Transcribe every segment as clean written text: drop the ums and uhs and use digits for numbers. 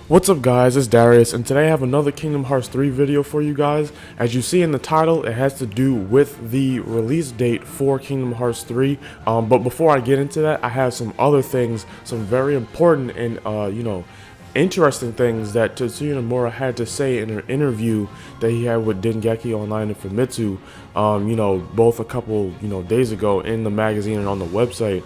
What's up guys, it's Darius, and today I have another Kingdom Hearts 3 video for you guys. As you see in the title, it has to do with the release date for Kingdom Hearts 3. But before I get into that, I have some other things, some very important and interesting things that Tetsuya Nomura had to say in an interview that he had with Dengeki Online and Famitsu, both a couple, days ago in the magazine and on the website.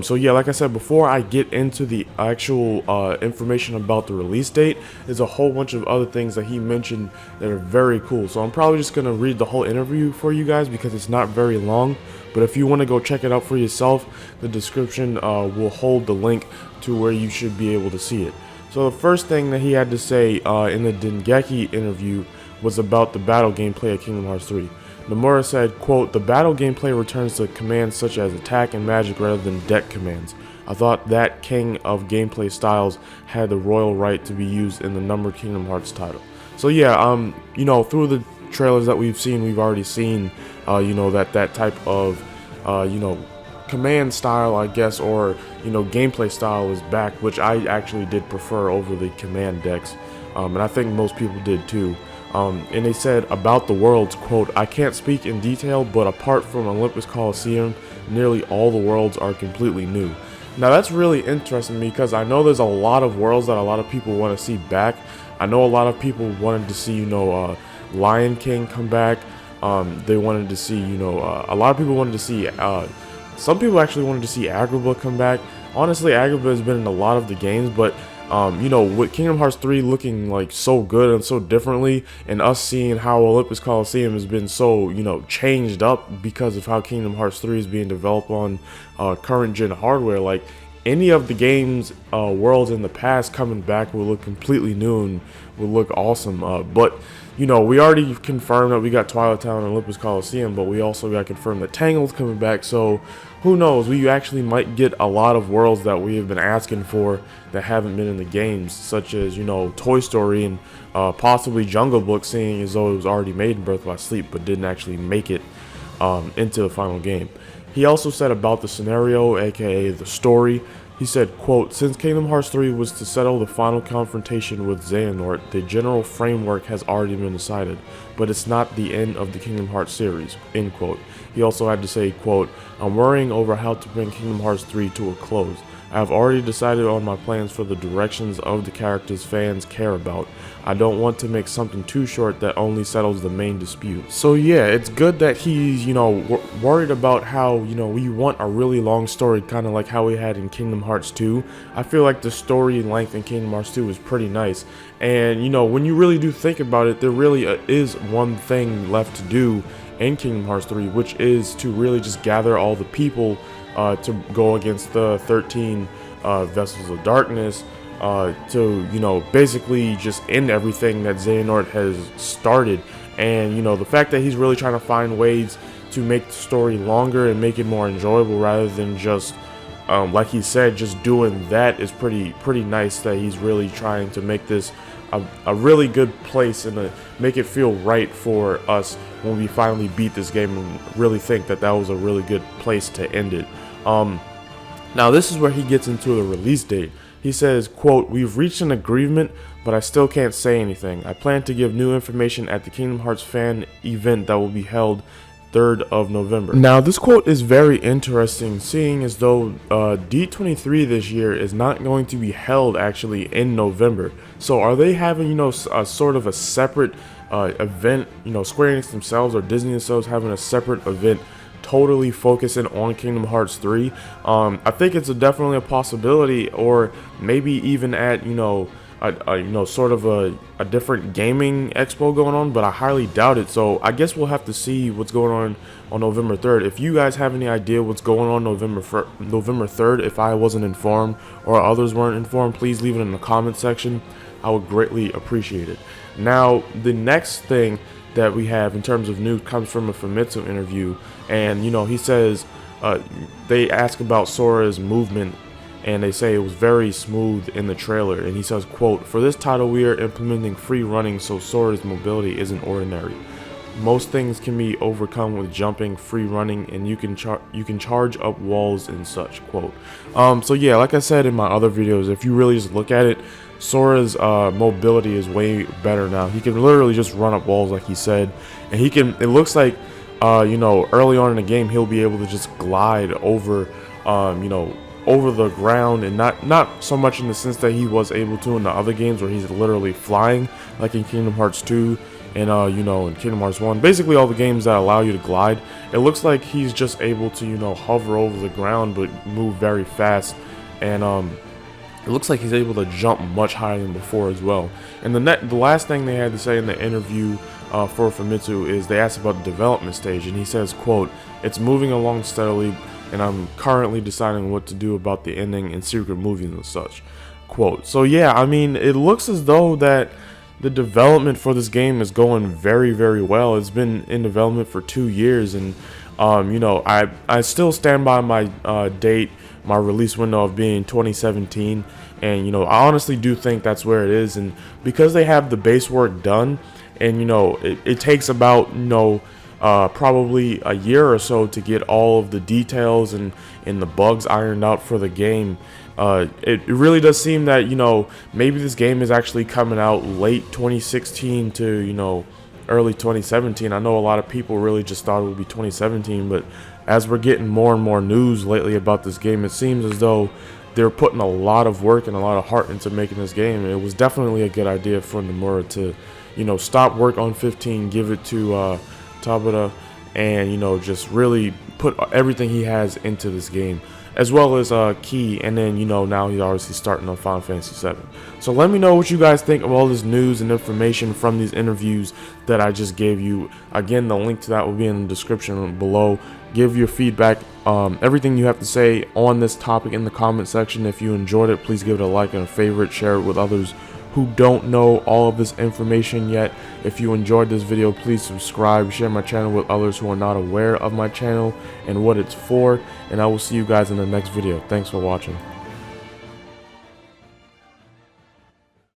So yeah, like I said, before I get into the actual information about the release date, there's a whole bunch of other things that he mentioned that are very cool. So I'm probably just going to read the whole interview for you guys because it's not very long. But if you want to go check it out for yourself, the description will hold the link to where you should be able to see it. So the first thing that he had to say in the Dengeki interview was about the battle gameplay of Kingdom Hearts 3. Nomura said, quote, "The battle gameplay returns to commands such as attack and magic rather than deck commands. I thought that king of gameplay styles had the royal right to be used in the numbered Kingdom Hearts title." So yeah, through the trailers that we've seen, we've already seen, that type of, command style, I guess, or gameplay style is back, which I actually did prefer over the command decks, and I think most people did too. And they said about the worlds, quote, "I can't speak in detail, but apart from Olympus Coliseum, nearly all the worlds are completely new." Now that's really interesting because I know there's a lot of worlds that a lot of people want to see back. I know a lot of people wanted to see, Lion King come back. They wanted to see, a lot of people wanted to see, some people actually wanted to see Agrabah come back. Honestly, Agrabah has been in a lot of the games, but with Kingdom Hearts 3 looking like so good and so differently, and us seeing how Olympus Coliseum has been so, changed up because of how Kingdom Hearts 3 is being developed on current gen hardware, like any of the games worlds in the past coming back will look completely new and will look awesome. But we already confirmed that we got Twilight Town and Olympus Coliseum, but we also got confirmed that Tangled's coming back, so who knows, we actually might get a lot of worlds that we have been asking for that haven't been in the games, such as, Toy Story and possibly Jungle Book, seeing as though it was already made in Birth by Sleep, but didn't actually make it into the final game. He also said about the scenario, aka the story, he said, quote, "Since Kingdom Hearts 3 was to settle the final confrontation with Xehanort, the general framework has already been decided, but it's not the end of the Kingdom Hearts series," end quote. He also had to say, quote, "I'm worrying over how to bring Kingdom Hearts 3 to a close. I have already decided on my plans for the directions of the characters fans care about. I don't want to make something too short that only settles the main dispute." So yeah, it's good that he's, worried about how, we want a really long story, kind of like how we had in Kingdom Hearts 2. I feel like the story length in Kingdom Hearts 2 is pretty nice. And, when you really do think about it, there really is one thing left to do in Kingdom Hearts 3, which is to really just gather all the people to go against the 13 Vessels of Darkness, to, basically just end everything that Xehanort has started. And, the fact that he's really trying to find ways to make the story longer and make it more enjoyable rather than just, like he said, just doing that is pretty nice, that he's really trying to make this a really good place and make it feel right for us when we finally beat this game and really think that that was a really good place to end it. Now this is where he gets into the release date. He says, quote, "We've reached an agreement, but I still can't say anything. I plan to give new information at the Kingdom Hearts fan event that will be held 3rd of November. Now this quote is very interesting, seeing as though D23 this year is not going to be held actually in November. So are they having, a sort of a separate event, Square Enix themselves or Disney themselves having a separate event totally focusing on Kingdom Hearts 3? I think it's definitely a possibility, or maybe even at, sort of a different gaming expo going on, but I highly doubt it. So I guess we'll have to see what's going on November 3rd. If you guys have any idea what's going on November 3rd, if I wasn't informed or others weren't informed, please leave it in the comment section. I would greatly appreciate it. Now, the next thing that we have in terms of news comes from a Famitsu interview, and he says they ask about Sora's movement, and they say it was very smooth in the trailer, and he says, quote, "For this title we are implementing free running so Sora's mobility isn't ordinary." Most things can be overcome with jumping, free running, and you can charge up walls and such. Quote. So yeah, like I said in my other videos, if you really just look at it, Sora's mobility is way better now. He can literally just run up walls, like he said, and he can. It looks like, you know, early on in the game, he'll be able to just glide over, you know, over the ground, and not so much in the sense that he was able to in the other games where he's literally flying, like in Kingdom Hearts 2 and you know, in Kingdom Hearts 1. Basically all the games that allow you to glide, it looks like he's just able to, you know, hover over the ground but move very fast, and it looks like he's able to jump much higher than before as well. And the last thing they had to say in the interview for Famitsu is they asked about the development stage, and he says, quote, "It's moving along steadily, and I'm currently deciding what to do about the ending and secret movies and such." Quote. So yeah, I mean, it looks as though that the development for this game is going very, very well. It's been in development for 2 years, and you know, I still stand by my date, my release window of being 2017, and you know, I honestly do think that's where it is. And because they have the base work done, and you know, it takes about, you know, probably a year or so to get all of the details and the bugs ironed out for the game. It really does seem that, you know, maybe this game is actually coming out late 2016 to, you know, early 2017. I know a lot of people really just thought it would be 2017, but as we're getting more and more news lately about this game, it seems as though they're putting a lot of work and a lot of heart into making this game. And it was definitely a good idea for Nomura to, you know, stop work on 15, give it to Tabata, and, you know, just really put everything he has into this game, as well as Key, and then, you know, now he's obviously starting on Final Fantasy 7. So let me know what you guys think of all this news and information from these interviews that I just gave you. Again, the link to that will be in the description below. Give your feedback, everything you have to say on this topic in the comment section. If you enjoyed it, please give it a like and a favorite, share it with others who don't know all of this information yet. If you enjoyed this video, please subscribe, share my channel with others who are not aware of my channel and what it's for, and I will see you guys in the next video. Thanks for watching.